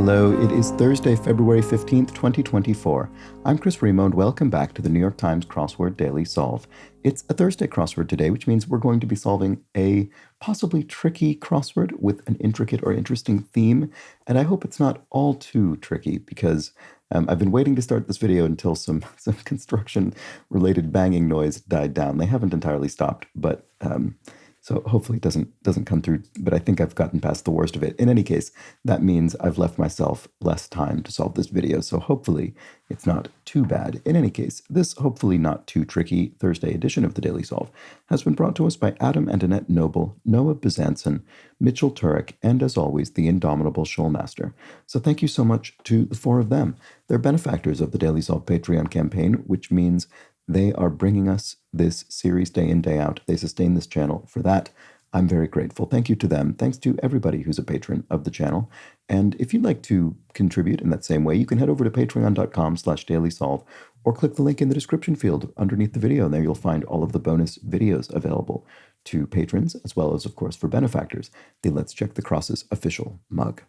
Hello, it is Thursday, February 15th, 2024. I'm Chris Remo, and welcome back to the New York Times Crossword Daily Solve. It's a Thursday crossword today, which means we're going to be solving a possibly tricky crossword with an intricate or interesting theme, and I hope it's not all too tricky because I've been waiting to start this video until some construction-related banging noise died down. They haven't entirely stopped, but so hopefully it doesn't come through, but I think I've gotten past the worst of it. In any case, that means I've left myself less time to solve this video, so hopefully it's not too bad. In any case, this hopefully not too tricky Thursday edition of the Daily Solve has been brought to us by Adam and Annette Noble, Noah Bizanson, Mitchell Turek, and as always, the indomitable Schulmaster. So thank you so much to the four of them. They're benefactors of the Daily Solve Patreon campaign, which means they are bringing us this series day in, day out. They sustain this channel. For that, I'm very grateful. Thank you to them. Thanks to everybody who's a patron of the channel. And if you'd like to contribute in that same way, you can head over to patreon.com/dailysolve or click the link in the description field underneath the video. And there you'll find all of the bonus videos available to patrons, as well as, of course, for benefactors, the Let's Check the Crosses official mug.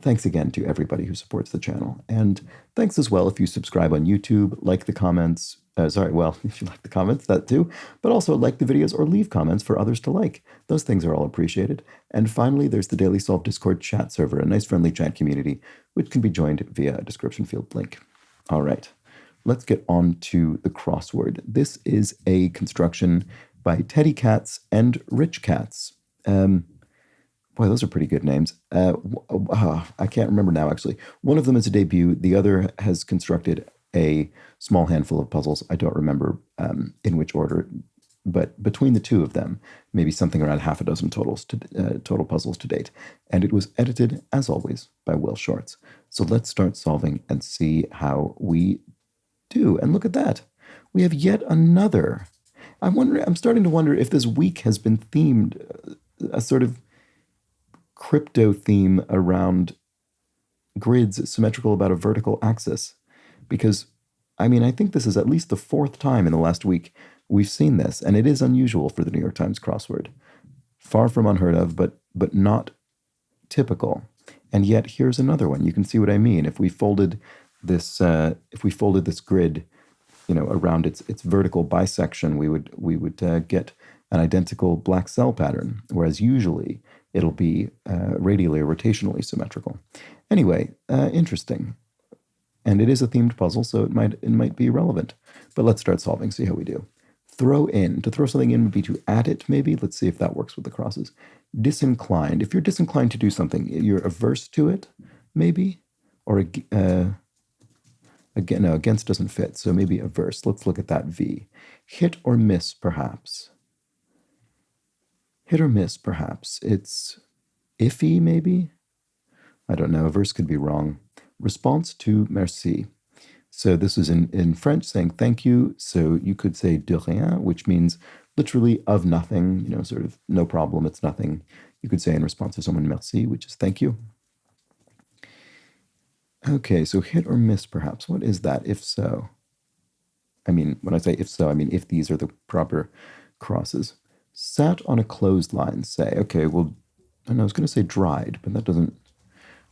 Thanks again to everybody who supports the channel. And thanks as well if you subscribe on YouTube, like the comments. If you like the comments, that too. But also like the videos or leave comments for others to like. Those things are all appreciated. And finally, there's the Daily Solve Discord chat server, a nice friendly chat community, which can be joined via a description field link. All right, let's get on to the crossword. This is a construction by Teddy Cats and Rich Cats. Boy, those are pretty good names. I can't remember now, actually. One of them is a debut. The other has constructed a small handful of puzzles. I don't remember in which order, but between the two of them, maybe something around half a dozen total puzzles to date. And it was edited, as always, by Will Shorts. So let's start solving and see how we do. And look at that. We have yet another. I'm starting to wonder if this week has been themed, a sort of crypto theme around grids symmetrical about a vertical axis. Because, I mean, I think this is at least the fourth time in the last week we've seen this, and it is unusual for the New York Times crossword. Far from unheard of, but not typical. And yet, here's another one. You can see what I mean. If we folded this grid, around its vertical bisection, we would get an identical black cell pattern, whereas usually it'll be radially or rotationally symmetrical. Anyway, interesting. And it is a themed puzzle, so it might be relevant. But let's start solving, see how we do. Throw in. To throw something in would be to add it, maybe. Let's see if that works with the crosses. Disinclined. If you're disinclined to do something, you're averse to it, maybe? Or again, no, against doesn't fit, so maybe averse. Let's look at that V. Hit or miss, perhaps. Hit or miss, perhaps. It's iffy, maybe? I don't know. Averse could be wrong. Response to merci. So this is in French saying thank you. So you could say de rien, which means literally of nothing, sort of no problem, it's nothing. You could say in response to someone merci, which is thank you. Okay, so hit or miss, perhaps. What is that, if so? I mean, when I say if so, I mean if these are the proper crosses. Sat on a clothesline, say. Okay, well, I was going to say dried, but that doesn't,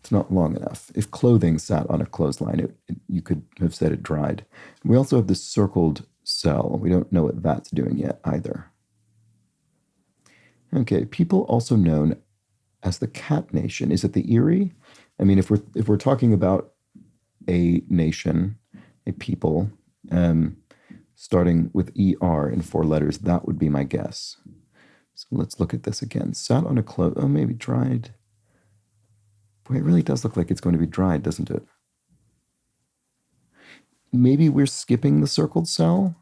it's not long enough. If clothing sat on a clothesline, you could have said it dried. We also have this circled cell. We don't know what that's doing yet either. Okay, people also known as the cat nation. Is it the Erie? I mean, if we're talking about a nation, a people, starting with ER in 4 letters, that would be my guess. So let's look at this again. Sat on a cloth. Oh, maybe dried. Boy, it really does look like it's going to be dried, doesn't it? Maybe we're skipping the circled cell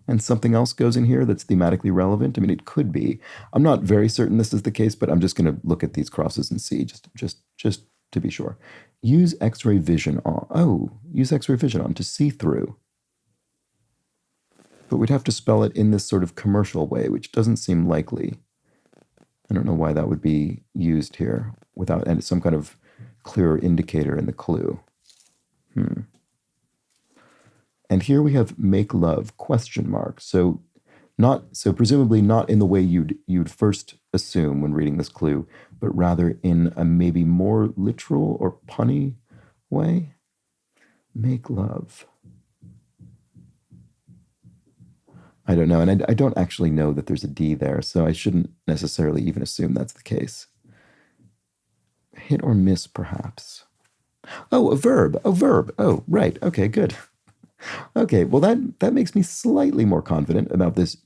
and something else goes in here that's thematically relevant. I mean, it could be. I'm not very certain this is the case, but I'm just going to look at these crosses and see, just to be sure. Use X-ray vision on. Oh, use X-ray vision on to see through. But we'd have to spell it in this sort of commercial way, which doesn't seem likely. I don't know why that would be used here without some kind of clearer indicator in the clue. And here we have make love, question mark. So Not so presumably not in the way you'd first assume when reading this clue, but rather in a maybe more literal or punny way. Make love. I don't know, and I don't actually know that there's a D there, so I shouldn't necessarily even assume that's the case. Hit or miss, perhaps. Oh, a verb. Oh, verb. Oh, right. Okay, good. Okay, well that makes me slightly more confident about this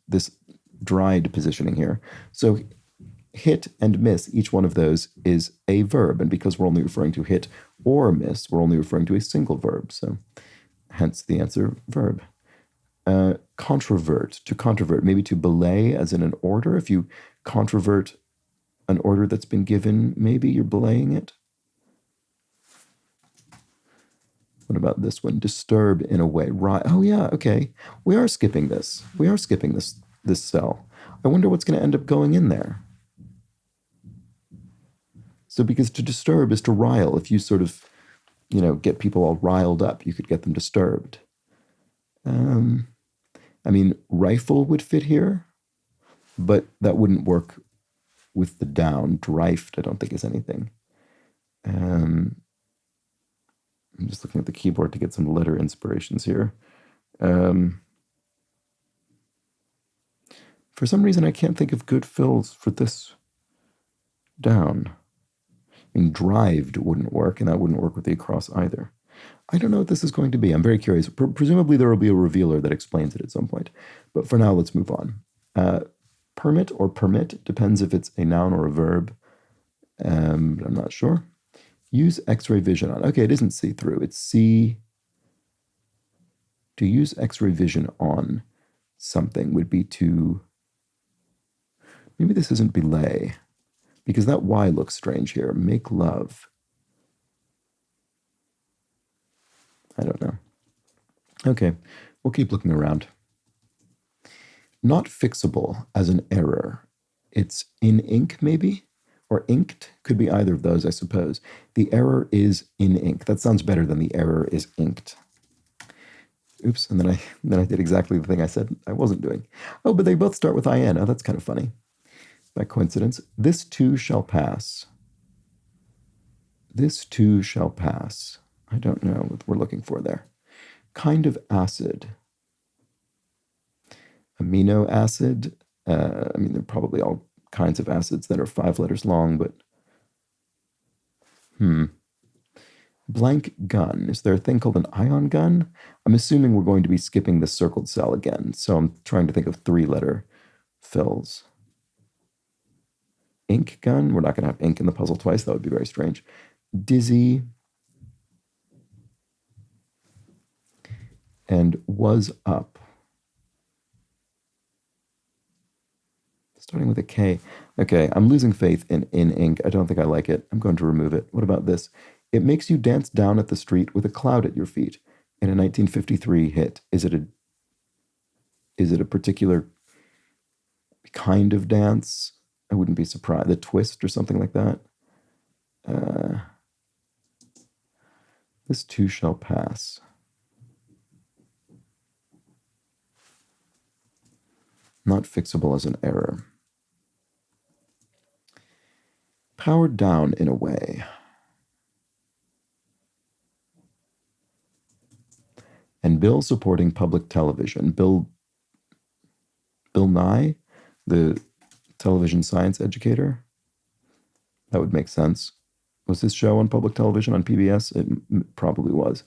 dried positioning here. So hit and miss, each one of those is a verb, and because we're only referring to hit or miss, we're only referring to a single verb. So hence the answer, verb. Controvert, to controvert, maybe to belay as in an order. If you controvert an order that's been given, maybe you're belaying it. What about this one? Disturb in a way. Right. Oh yeah, okay. We are skipping this. We are skipping this cell. I wonder what's going to end up going in there. So because to disturb is to rile. If you sort of, get people all riled up, you could get them disturbed. I mean, rifle would fit here, but that wouldn't work with the down. Drifed, I don't think is anything. I'm just looking at the keyboard to get some letter inspirations here. For some reason, I can't think of good fills for this down. I mean, drived wouldn't work, and that wouldn't work with the across either. I don't know what this is going to be. I'm very curious. Presumably, there will be a revealer that explains it at some point. But for now, let's move on. Permit or permit depends if it's a noun or a verb. I'm not sure. Use X-ray vision on. Okay, it isn't see-through. It's see. To use X-ray vision on something would be to. Maybe this isn't belay, because that Y looks strange here. Make love. I don't know. Okay, we'll keep looking around. Not fixable as an error. It's in ink, maybe? Or inked? Could be either of those, I suppose. The error is in ink. That sounds better than the error is inked. Oops, and then I did exactly the thing I said I wasn't doing. Oh, but they both start with IN. Oh, that's kind of funny. By coincidence. This too shall pass. This too shall pass. I don't know what we're looking for there. Kind of acid. Amino acid. I mean, there are probably all kinds of acids that are 5 letters long, but blank gun. Is there a thing called an ion gun? I'm assuming we're going to be skipping the circled cell again, so I'm trying to think of 3-letter fills. Ink gun. We're not going to have ink in the puzzle twice. That would be very strange. Dizzy. And was up. Starting with a K. Okay, I'm losing faith in ink. I don't think I like it. I'm going to remove it. What about this? It makes you dance down at the street with a cloud at your feet. In a 1953 hit. Is it a particular kind of dance? I wouldn't be surprised. The twist or something like that. This too shall pass. Not fixable as an error. Powered down in a way. And bill supporting public television. Bill Nye, the television science educator. That would make sense. Was this show on public television on PBS? It probably was.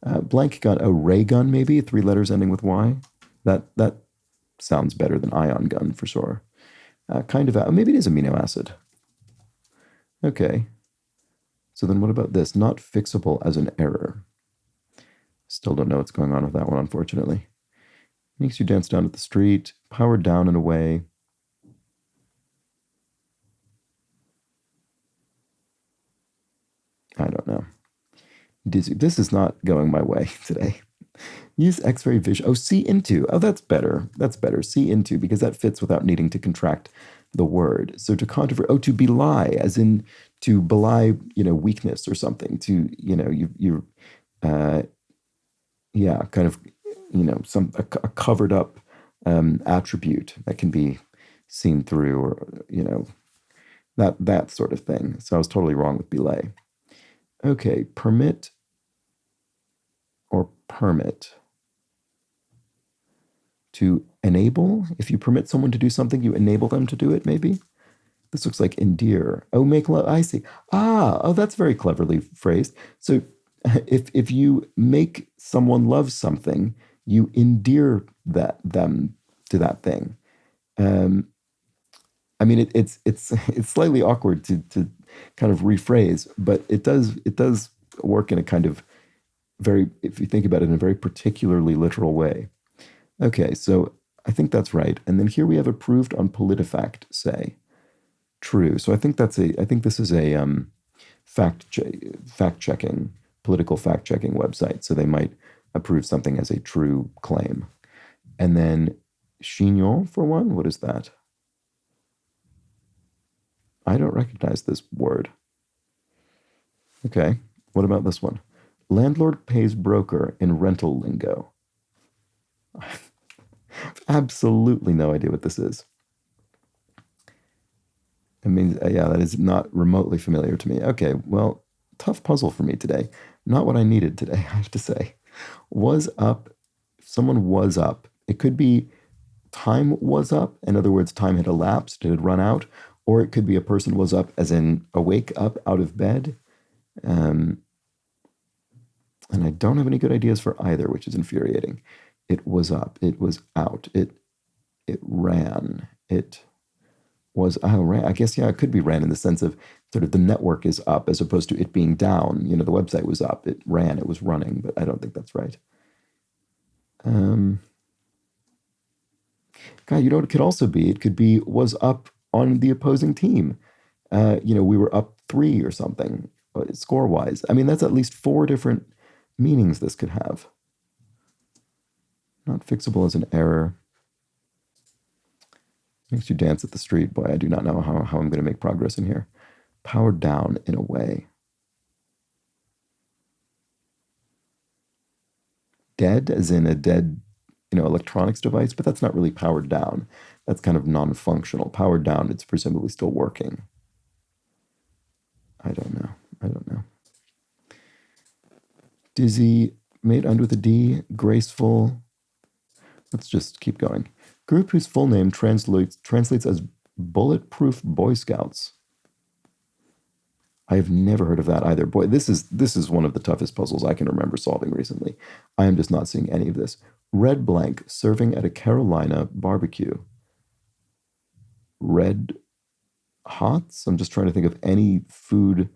Blank gun, a ray gun maybe, 3 letters ending with Y. That sounds better than ion gun for sure. Kind of, maybe it is amino acid. Okay. So then what about this? Not fixable as an error. Still don't know what's going on with that one, unfortunately. Makes you dance down at the street, powered down in a way. I don't know. Dizzy. This is not going my way today. Use X-ray vision. Oh, see into. Oh, that's better. That's better. See into, because that fits without needing to contract the word. So to controvert. Oh, to belie, as in to belie, weakness or something. To, kind of, a covered up attribute that can be seen through, or, that sort of thing. So I was totally wrong with belay. Okay, permit or permit. To enable, if you permit someone to do something, you enable them to do it, maybe? This looks like endear. Oh, make love, I see. That's very cleverly phrased. So if you make someone love something, you endear them to that thing. I mean, it's slightly awkward to kind of rephrase, but it does work in a kind of very, if you think about it, in a very particularly literal way. Okay, so I think that's right. And then here we have approved on PolitiFact, say. True. So I think this is a fact-checking, political fact-checking website. So they might approve something as a true claim. And then chignon for one, what is that? I don't recognize this word. Okay, what about this one? Landlord pays broker in rental lingo. Absolutely no idea what this is. I mean, yeah, that is not remotely familiar to me. Okay, well, tough puzzle for me today. Not what I needed today, I have to say. Was up, if someone was up, it could be time was up. In other words, time had elapsed, it had run out. Or it could be a person was up as in awake, up, out of bed. And I don't have any good ideas for either, which is infuriating. It was up, it was out, it ran, it was, ran. I guess, yeah, it could be ran in the sense of sort of the network is up as opposed to it being down. The website was up, it ran, it was running, but I don't think that's right. God, you know what it could also be? It could be was up on the opposing team. We were up 3 or something, score-wise. I mean, that's at least 4 different meanings this could have. Not fixable as an error. Makes you dance at the street. Boy, I do not know how I'm going to make progress in here. Powered down in a way. Dead, as in a dead, electronics device, but that's not really powered down. That's kind of non-functional. Powered down, it's presumably still working. I don't know. Dizzy, made under the D, graceful. Let's just keep going. Group whose full name translates as Bulletproof Boy Scouts. I have never heard of that either. Boy, this is one of the toughest puzzles I can remember solving recently. I am just not seeing any of this. Red blank serving at a Carolina barbecue. Red hots? I'm just trying to think of any food,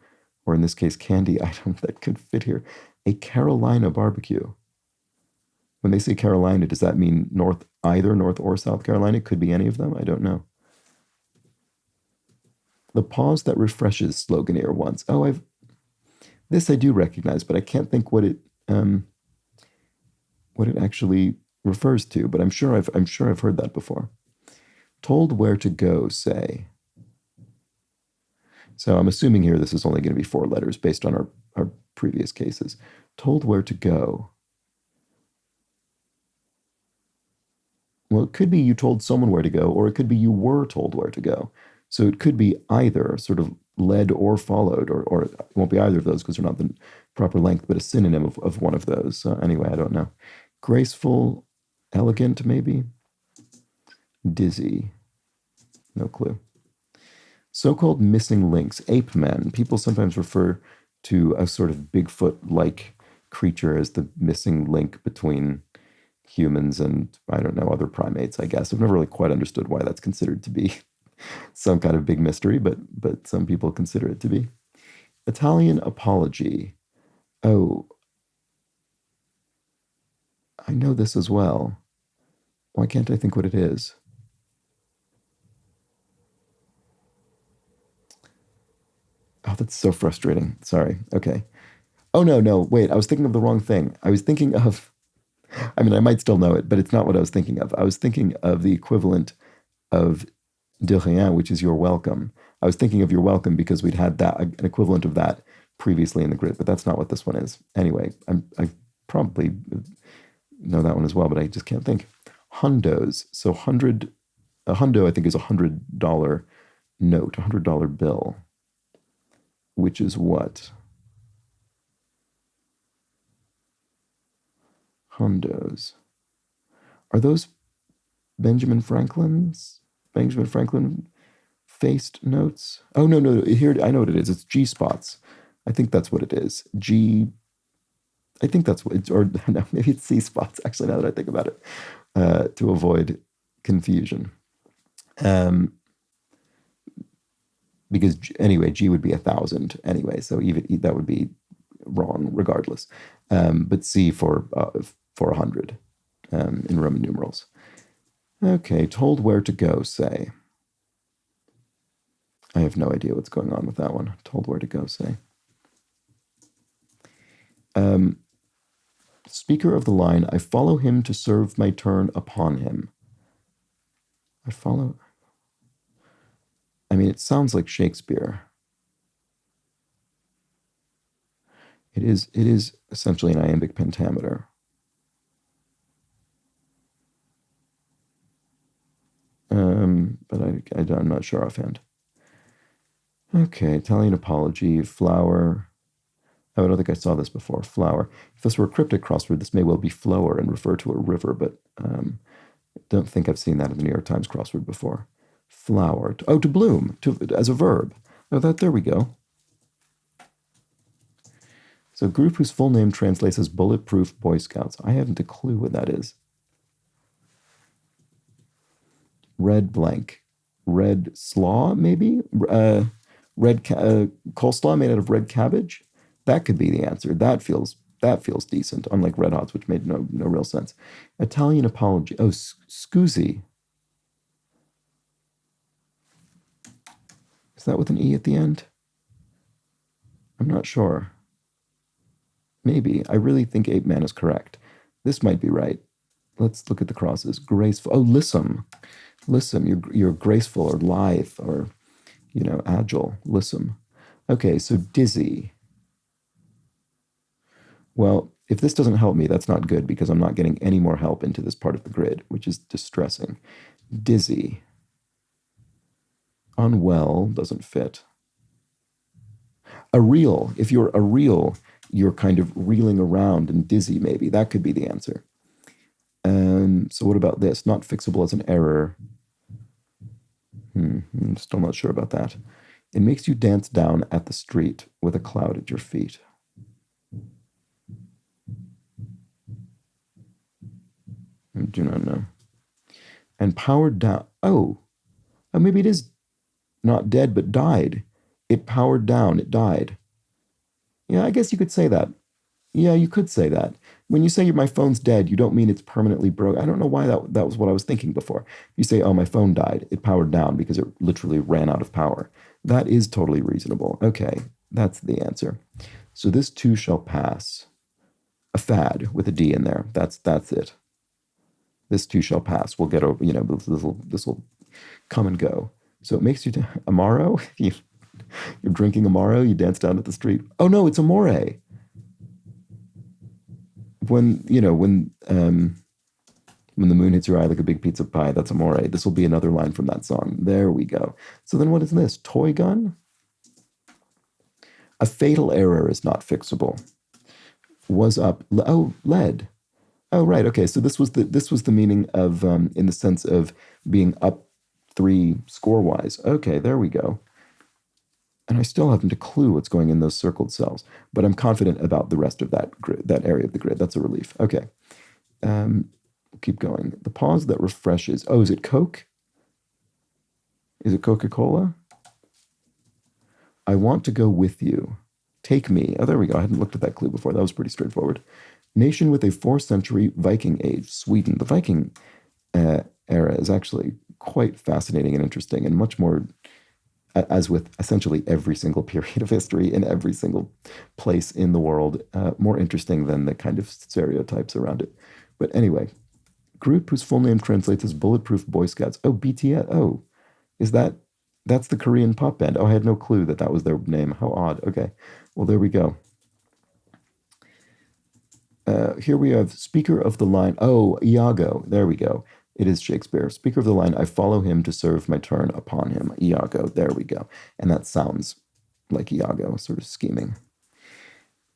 or in this case, candy item that could fit here. A Carolina barbecue. When they say Carolina, does that mean either North or South Carolina? It could be any of them. I don't know. The pause that refreshes sloganeer once. This I do recognize, but I can't think what it actually refers to. But I'm sure I've heard that before. Told where to go, say. So I'm assuming here this is only going to be 4 letters based on our previous cases. Told where to go. Well, it could be you told someone where to go, or it could be you were told where to go. So it could be either sort of led or followed, or it won't be either of those because they're not the proper length, but a synonym of one of those. So anyway, I don't know. Graceful, elegant, maybe? Dizzy. No clue. So-called missing links, ape men. People sometimes refer to a sort of Bigfoot-like creature as the missing link between humans and, I don't know, other primates, I guess. I've never really quite understood why that's considered to be some kind of big mystery, but some people consider it to be. Italian apology. Oh, I know this as well. Why can't I think what it is? Oh, that's so frustrating. Sorry. Okay. Oh, no, wait. I was thinking of the wrong thing. I was thinking of, I might still know it, but it's not what I was thinking of. I was thinking of the equivalent of de rien, which is you're welcome. I was thinking of you're welcome because we'd had an equivalent of that previously in the grid, but that's not what this one is. Anyway, I probably know that one as well, but I just can't think. Hundos. So a hundo, I think, is $100 note, $100 bill, which is what? Hundos. Are those Benjamin Franklin faced notes? Oh, no. Here, I know what it is. It's G spots. I think that's what it is. I think that's what it's, or no, maybe it's C spots, actually, now that I think about it, to avoid confusion. Because anyway, G would be 1,000 anyway, so even that would be wrong regardless. But C for 100 in Roman numerals. Okay, told where to go, say. I have no idea what's going on with that one. Told where to go, say. Speaker of the line, I follow him to serve my turn upon him. I mean, it sounds like Shakespeare. It is essentially an iambic pentameter. But I'm not sure offhand. Okay, Italian apology, flower. Oh, I don't think I saw this before. Flower. If this were a cryptic crossword, this may well be flower and refer to a river, but don't think I've seen that in the New York Times crossword before. Flower. Oh, to bloom, as a verb. Oh, there we go. So group whose full name translates as Bulletproof Boy Scouts. I haven't a clue what that is. Red blank. Red slaw, maybe? Red coleslaw made out of red cabbage? That could be the answer. That feels decent, unlike Red Hots, which made no real sense. Italian apology. Oh, scusi. Is that with an E at the end? I'm not sure. Maybe. I really think Ape Man is correct. This might be right. Let's look at the crosses. Graceful. Oh, lissom. Lissom. You're graceful or lithe or, agile. Lissom. Okay, so dizzy. Well, if this doesn't help me, that's not good because I'm not getting any more help into this part of the grid, which is distressing. Dizzy. Unwell doesn't fit. A reel. If you're a reel, you're kind of reeling around and dizzy, maybe. That could be the answer. So what about this? Not fixable as an error. I'm still not sure about that. It makes you dance down at the street with a cloud at your feet. I do not know. And powered down. Oh, maybe it is not dead, but died. It powered down. It died. Yeah, I guess you could say that. Yeah, you could say that. When you say my phone's dead, you don't mean it's permanently broke. I don't know why that was what I was thinking before. You say, oh, my phone died. It powered down because it literally ran out of power. That is totally reasonable. Okay, that's the answer. So this too shall pass. A fad with a D in there. That's it. This too shall pass. We'll get over, this will come and go. So it makes you Amaro. You're drinking Amaro. You dance down at the street. Oh no, it's Amore. When the moon hits your eye like a big pizza pie, that's Amore. This will be another line from that song. There we go. So then what is this? Toy gun? A fatal error is not fixable. Was up. Oh, lead. Oh, right. Okay. So this was the meaning of, in the sense of being up 3 score-wise. Okay, there we go. And I still haven't a clue what's going in those circled cells, but I'm confident about the rest of that grid, that area of the grid. That's a relief. Okay. We'll keep going. The pause that refreshes. Oh, is it Coke? Is it Coca-Cola? I want to go with you. Take me. Oh, there we go. I hadn't looked at that clue before. That was pretty straightforward. Nation with a 4th century Viking age, Sweden. The Viking era is actually quite fascinating and interesting, and much more, as with essentially every single period of history in every single place in the world, more interesting than the kind of stereotypes around it. But anyway, group whose full name translates as Bulletproof Boy Scouts. Oh, BTS. Oh, that's the Korean pop band. Oh, I had no clue that was their name. How odd. Okay, well, there we go. Here we have speaker of the line. Oh, Iago. There we go. It is Shakespeare. Speaker of the line, I follow him to serve my turn upon him. Iago, there we go. And that sounds like Iago, sort of scheming.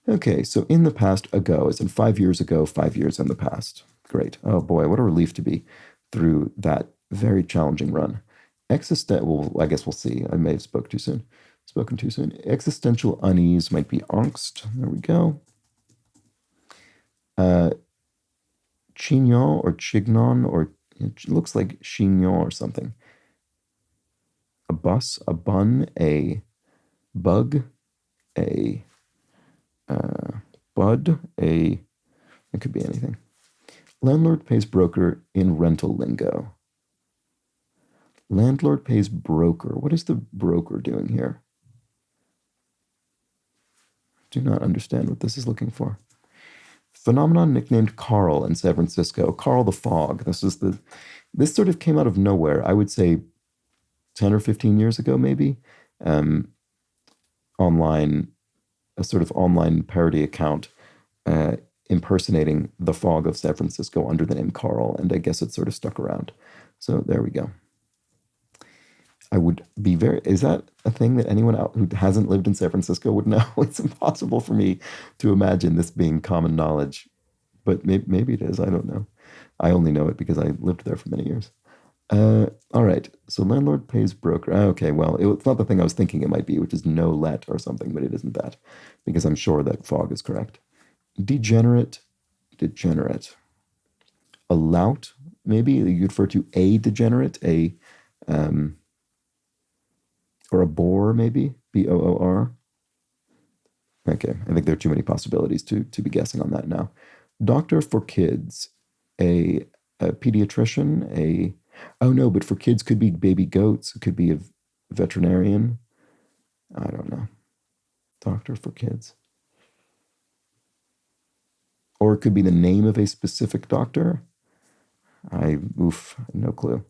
Okay, so in the past, ago, as in 5 years ago, 5 years in the past. Great. Oh boy, what a relief to be through that very challenging run. Well, I guess we'll see. I may have spoken too soon. Existential unease might be angst. There we go. Chignon or chignon, or it looks like chignon or something. A bus, a bun, a bug, a bud, it could be anything. Landlord pays broker in rental lingo. Landlord pays broker. What is the broker doing here? Do not understand what this is looking for. Phenomenon nicknamed Carl in San Francisco. Carl the Fog. This sort of came out of nowhere. I would say 10 or 15 years ago, maybe. A sort of online parody account impersonating the fog of San Francisco under the name Carl, and I guess it sort of stuck around. So there we go. Is that a thing that anyone out who hasn't lived in San Francisco would know? It's impossible for me to imagine this being common knowledge, but maybe it is. I don't know. I only know it because I lived there for many years. All right, so landlord pays broker. Okay, well, it's not the thing I was thinking it might be, which is no let or something, but it isn't that, because I'm sure that fog is correct. Degenerate. A lout, maybe you refer to a degenerate, or a bore, maybe, Boor. Okay, I think there are too many possibilities to be guessing on that now. Doctor for kids, a pediatrician, oh no, but for kids could be baby goats, it could be a veterinarian. I don't know. Doctor for kids. Or it could be the name of a specific doctor. No clue.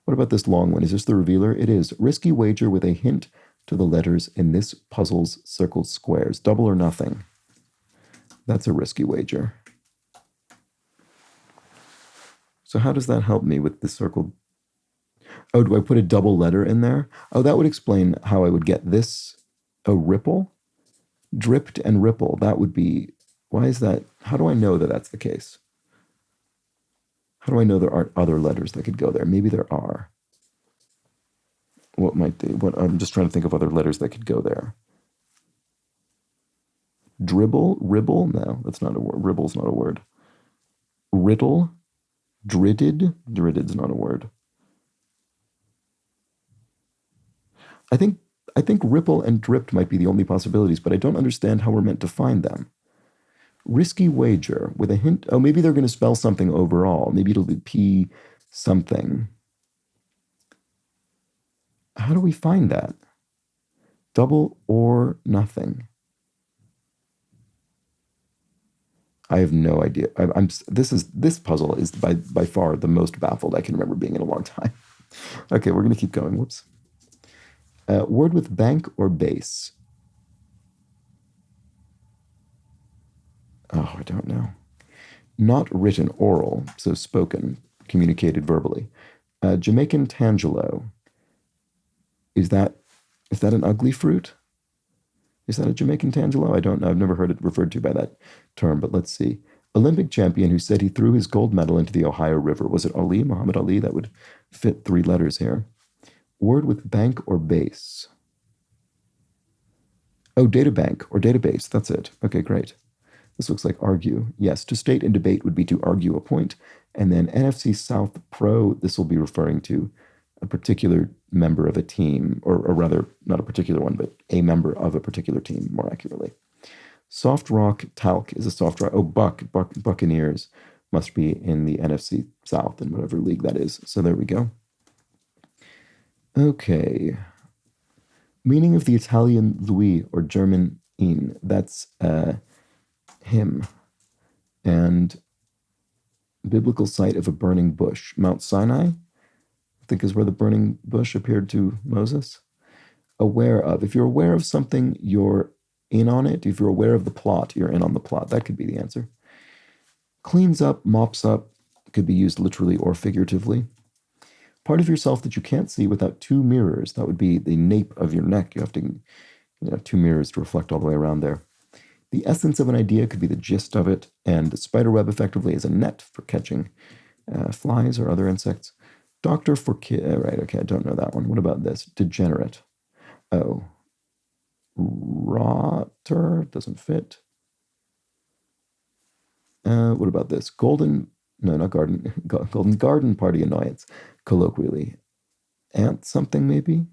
What about this long one? Is this the revealer? It is. Risky wager with a hint to the letters in this puzzle's circled squares. Double or nothing. That's a risky wager. So how does that help me with the circled? Oh, do I put a double letter in there? Oh, that would explain how I would get this. Oh, ripple? Dripped and ripple. That would be, why is that? How do I know that that's the case? How do I know there aren't other letters that could go there? Maybe there are. What might they? I'm just trying to think of other letters that could go there. Dribble? Ribble? No, that's not a word. Ribble's not a word. Riddle? Dridded? Dridded's not a word. I think ripple and dripped might be the only possibilities, but I don't understand how we're meant to find them. Risky wager with a hint. Oh, maybe they're going to spell something overall. Maybe it'll be P something. How do we find that? Double or nothing. I have no idea. This puzzle is by far the most baffled I can remember being in a long time. Okay, we're going to keep going. Whoops. Word with bank or base. Oh, I don't know. Not written, oral, so spoken, communicated verbally. Jamaican tangelo. Is that an ugly fruit? Is that a Jamaican tangelo? I don't know. I've never heard it referred to by that term, but let's see. Olympic champion who said he threw his gold medal into the Ohio River. Was it Ali, Muhammad Ali? That would fit 3 letters here. Word with bank or base. Oh, databank or database. That's it. Okay, great. This looks like argue. Yes, to state in debate would be to argue a point. And then NFC South Pro, this will be referring to a particular member of a team, or rather, not a particular one, but a member of a particular team, more accurately. Soft Rock Talc is a soft rock. Oh, Buccaneers must be in the NFC South in whatever league that is. So there we go. Okay. Meaning of the Italian Louis or German ihn. That's him. And biblical site of a burning bush. Mount Sinai, I think, is where the burning bush appeared to Moses. Aware of. If you're aware of something, you're in on it. If you're aware of the plot, you're in on the plot. That could be the answer. Cleans up, mops up, could be used literally or figuratively. Part of yourself that you can't see without two mirrors. That would be the nape of your neck. You have to, two mirrors to reflect all the way around there. The essence of an idea could be the gist of it, and the spider web effectively is a net for catching flies or other insects. Doctor for kid. Right, okay, I don't know that one. What about this? Degenerate. Oh. Rotter doesn't fit. What about this? Golden garden party annoyance, colloquially. Ant something, maybe?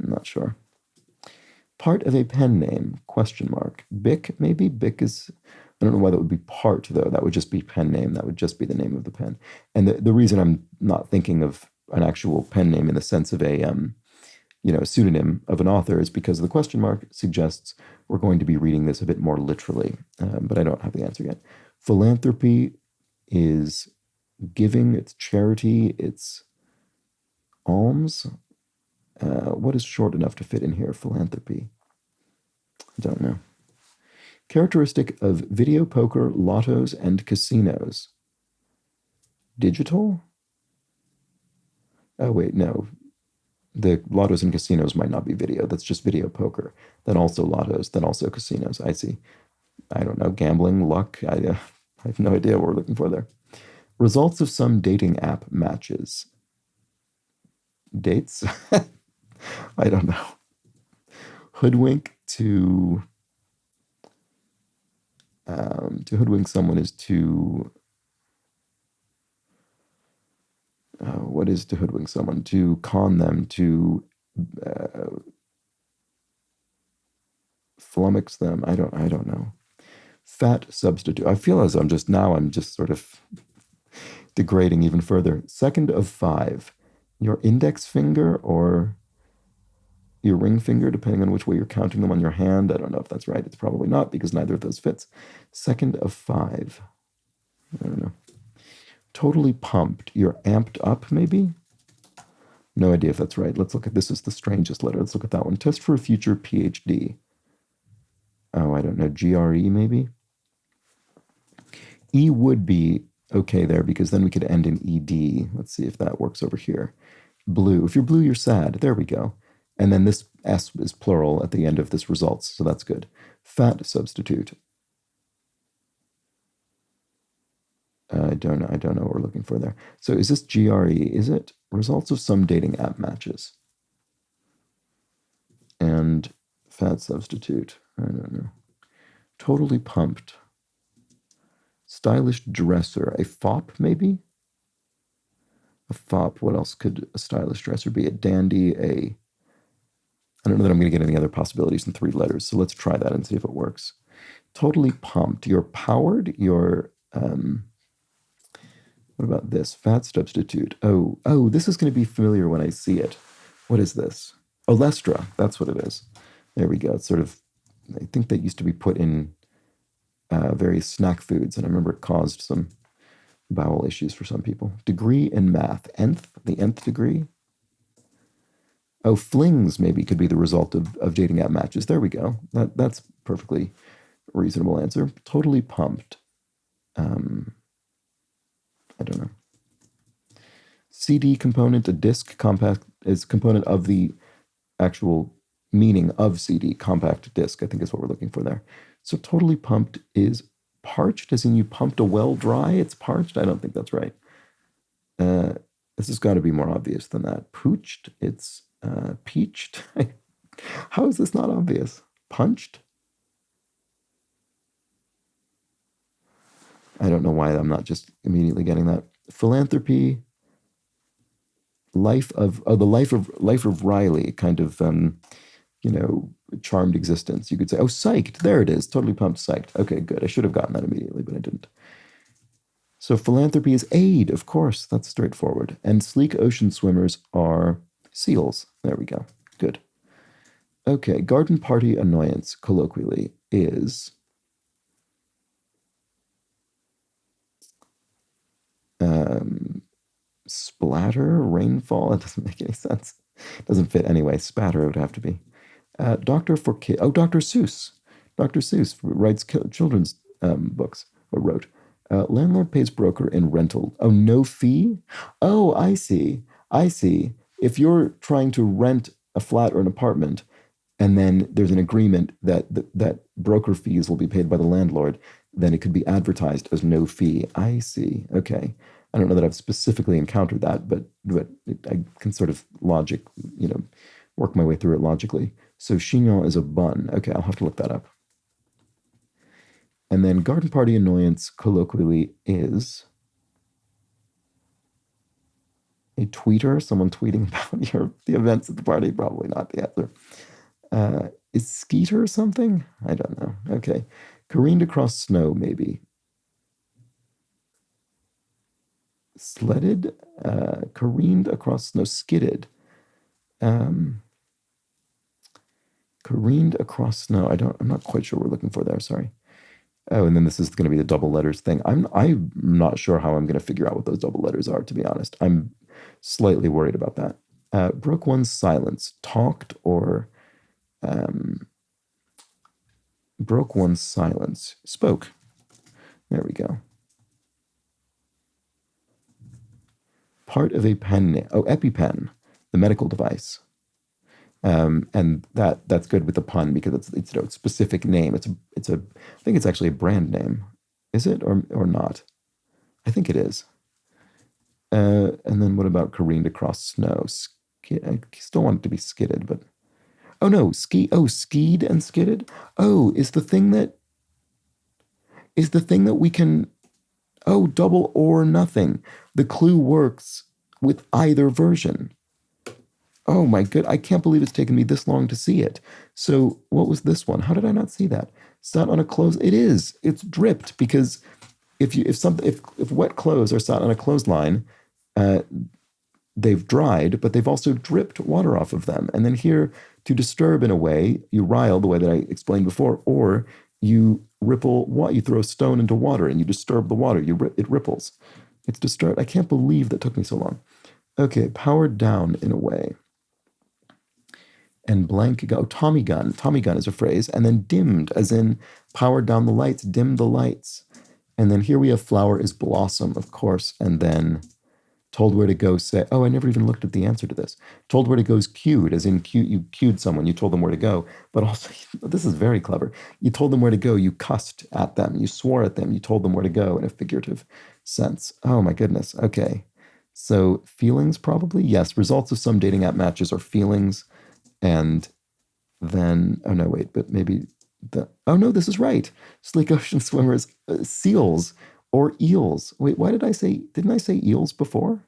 I'm not sure. Part of a pen name, question mark. Bic, maybe? Bic is, I don't know why that would be part, though. That would just be pen name. That would just be the name of the pen. And the reason I'm not thinking of an actual pen name in the sense of a pseudonym of an author is because the question mark suggests we're going to be reading this a bit more literally, but I don't have the answer yet. Philanthropy is giving, it's charity, it's alms. What is short enough to fit in here? Philanthropy. I don't know. Characteristic of video poker, lottos, and casinos. Digital? Oh, wait, no. The lottos and casinos might not be video. That's just video poker. Then also lottos, then also casinos. I see. I don't know. Gambling, luck. I have no idea what we're looking for there. Results of some dating app matches. Dates? I don't know. Hoodwink to hoodwink someone is to what is to hoodwink someone? To con them, to flummox them. I don't know. Fat substitute. I feel as I'm just sort of degrading even further. Second of 5. Your index finger or your ring finger, depending on which way you're counting them on your hand. I don't know if that's right. It's probably not because neither of those fits. Second of 5. I don't know. Totally pumped. You're amped up, maybe? No idea if that's right. Let's look at this. Is the strangest letter. Let's look at that one. Test for a future PhD. Oh, I don't know. GRE, maybe? E would be okay there because then we could end in ED. Let's see if that works over here. Blue. If you're blue, you're sad. There we go. And then this S is plural at the end of this results, so that's good. Fat substitute. I don't know what we're looking for there. So is this GRE? Is it results of some dating app matches? And fat substitute. I don't know. Totally pumped. Stylish dresser. A fop, maybe? A fop. What else could a stylish dresser be? A dandy, I don't know that I'm going to get any other possibilities in 3 letters, so let's try that and see if it works. Totally pumped. You're powered. You're, what about this? Fat substitute. Oh, this is going to be familiar when I see it. What is this? Olestra. That's what it is. There we go. It's sort of, I think that used to be put in various snack foods, and I remember it caused some bowel issues for some people. Degree in math. Nth, the nth degree. Oh, flings maybe could be the result of dating app matches. There we go. That's perfectly reasonable answer. Totally pumped. I don't know. CD component, a disk compact is component of the actual meaning of CD, compact disc, I think is what we're looking for there. So totally pumped is parched, as in you pumped a well dry, it's parched? I don't think that's right. This has got to be more obvious than that. Pooched, it's peached. How is this not obvious? Punched? I don't know why I'm not just immediately getting that. Philanthropy, the life of Riley, kind of charmed existence. You could say, oh, psyched. There it is. Totally pumped, psyched. Okay, good. I should have gotten that immediately, but I didn't. So philanthropy is aid, of course. That's straightforward. And sleek ocean swimmers are seals. There we go. Good. Okay, garden party annoyance, colloquially, is splatter, rainfall. It doesn't make any sense. It doesn't fit anyway. Spatter it would have to be. Doctor for Kids. Oh, Dr. Seuss. Dr. Seuss writes children's books, or wrote. Landlord pays broker in rental. Oh, no fee? Oh, I see. I see. If you're trying to rent a flat or an apartment, and then there's an agreement that broker fees will be paid by the landlord, then it could be advertised as no fee. I see. Okay. I don't know that I've specifically encountered that, but I can sort of work my way through it logically. So chignon is a bun. Okay, I'll have to look that up. And then garden party annoyance colloquially is a tweeter, someone tweeting about the events at the party. Probably not the answer. Is skeeter something? I don't know. Okay. Careened across snow, maybe. Sledded? Careened across snow. Skidded. Careened across snow. I'm not quite sure what we're looking for there. Sorry. Oh, and then this is going to be the double letters thing. I'm not sure how I'm going to figure out what those double letters are, to be honest. I'm slightly worried about that. Broke one's silence. Talked or broke one's silence. Spoke. There we go. Part of a pen. Oh, EpiPen, the medical device. And that's good with the pun because it's a specific name. I think it's actually a brand name. Is it or not? I think it is. And then what about careened across snow? I still want it to be skidded, but oh no, skied and skidded. Oh, is the thing that we can double or nothing. The clue works with either version. Oh my good, I can't believe it's taken me this long to see it. So what was this one? How did I not see that? Sat on a clothes. It's dripped because if wet clothes are sat on a clothesline, they've dried, but they've also dripped water off of them. And then here, to disturb in a way, you rile the way that I explained before, or you ripple what you throw a stone into water and you disturb the water. It ripples. It's disturbed. I can't believe that took me so long. Okay, powered down in a way. And blank go. Tommy gun. Tommy gun is a phrase. And then dimmed, as in powered down the lights, dimmed the lights. And then here we have flower is blossom, of course. And then told where to go, say, oh, I never even looked at the answer to this. Told where to go is cued, as in you cued someone, you told them where to go. But also, this is very clever. You told them where to go, you cussed at them, you swore at them, you told them where to go in a figurative sense. Oh my goodness. Okay. So feelings probably? Yes. Results of some dating app matches are feelings. And then, oh no, wait, but maybe oh no, this is right. Sleek ocean swimmers, seals or eels. Wait, didn't I say eels before?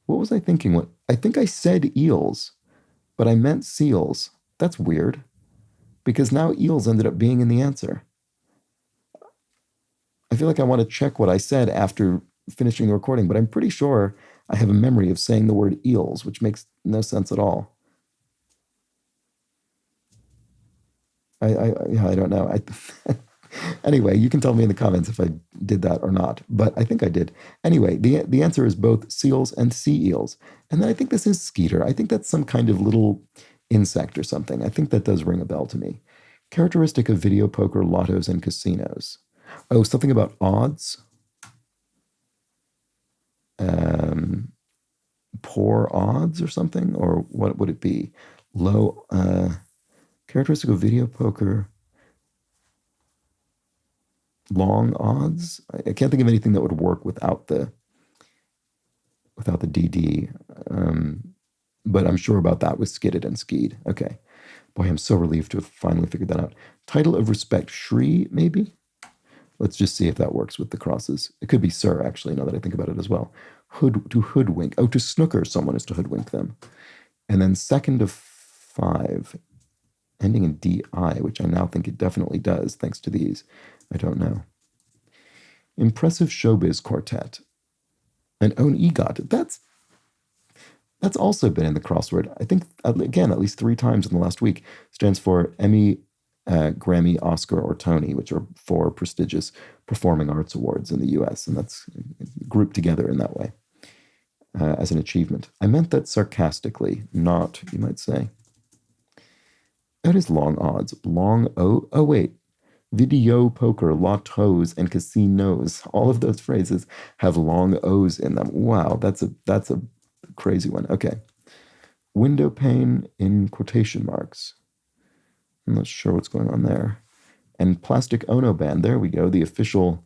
What was I thinking? I think I said eels, but I meant seals. That's weird because now eels ended up being in the answer. I feel like I want to check what I said after finishing the recording, but I'm pretty sure I have a memory of saying the word eels, which makes no sense at all. I don't know. Anyway, you can tell me in the comments if I did that or not, but I think I did. Anyway, the answer is both seals and sea eels. And then I think this is skeeter. I think that's some kind of little insect or something. I think that does ring a bell to me. Characteristic of video poker, lottos, and casinos. Oh, something about odds. Poor odds or something? Or what would it be? Low, characteristic of video poker, long odds. I can't think of anything that would work without the DD. But I'm sure about that with skidded and skied. Okay. Boy, I'm so relieved to have finally figured that out. Title of respect, Shri, maybe? Let's just see if that works with the crosses. It could be sir, actually, now that I think about it as well. To hoodwink. Oh, to snooker someone is to hoodwink them. And then second of 5, ending in DI, which I now think it definitely does, thanks to these. I don't know. Impressive showbiz quartet. And own EGOT. That's also been in the crossword. I think, again, at least 3 times in the last week. Stands for Emmy, Grammy, Oscar, or Tony, which are 4 prestigious performing arts awards in the US, and that's grouped together in that way as an achievement. I meant that sarcastically, not, you might say. That is long odds. Long O. Oh, wait. Video poker, lotos, and casinos. All of those phrases have long O's in them. Wow, that's a crazy one. Okay. Window pane in quotation marks. I'm not sure what's going on there. And Plastic Ono Band. There we go. The official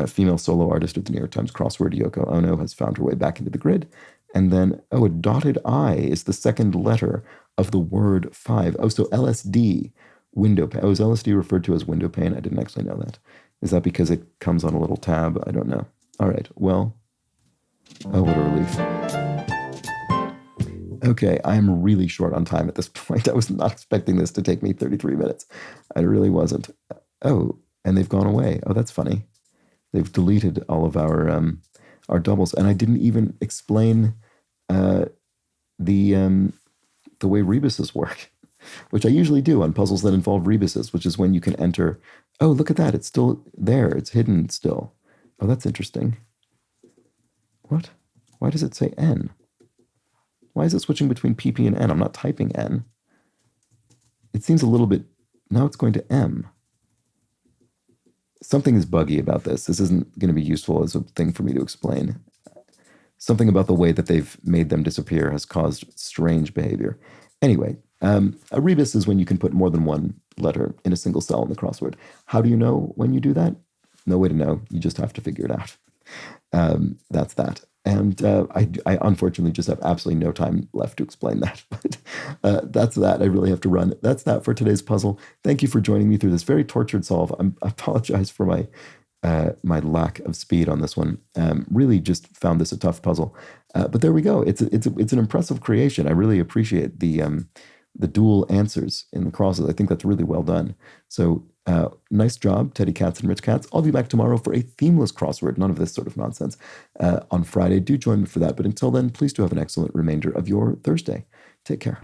female solo artist of the New York Times crossword, Yoko Ono, has found her way back into the grid. And then, oh, a dotted I is the second letter of the word five. Oh, so LSD, window pane. Oh, is LSD referred to as window pane? I didn't actually know that. Is that because it comes on a little tab? I don't know. All right, well, oh, what a relief. Okay, I'm really short on time at this point. I was not expecting this to take me 33 minutes. I really wasn't. Oh, and they've gone away. Oh, that's funny. They've deleted all of our doubles, and I didn't even explain the way rebuses work, which I usually do on puzzles that involve rebuses, which is when you can enter. Oh, look at that! It's still there. It's hidden still. Oh, that's interesting. What? Why does it say N? Why is it switching between PP and N? I'm not typing N. It seems a little bit. Now it's going to M. Something is buggy about this. This isn't going to be useful as a thing for me to explain. Something about the way that they've made them disappear has caused strange behavior. Anyway, a rebus is when you can put more than one letter in a single cell in the crossword. How do you know when you do that? No way to know. You just have to figure it out. That's that. And I unfortunately just have absolutely no time left to explain that. But that's that. I really have to run. That's that for today's puzzle. Thank you for joining me through this very tortured solve. I apologize for my lack of speed on this one. Really just found this a tough puzzle. But there we go. It's an impressive creation. I really appreciate the dual answers in the crosses. I think that's really well done. So nice job, Teddy Katz and Rich Katz. I'll be back tomorrow for a themeless crossword, none of this sort of nonsense, on Friday. Do join me for that. But until then, please do have an excellent remainder of your Thursday. Take care.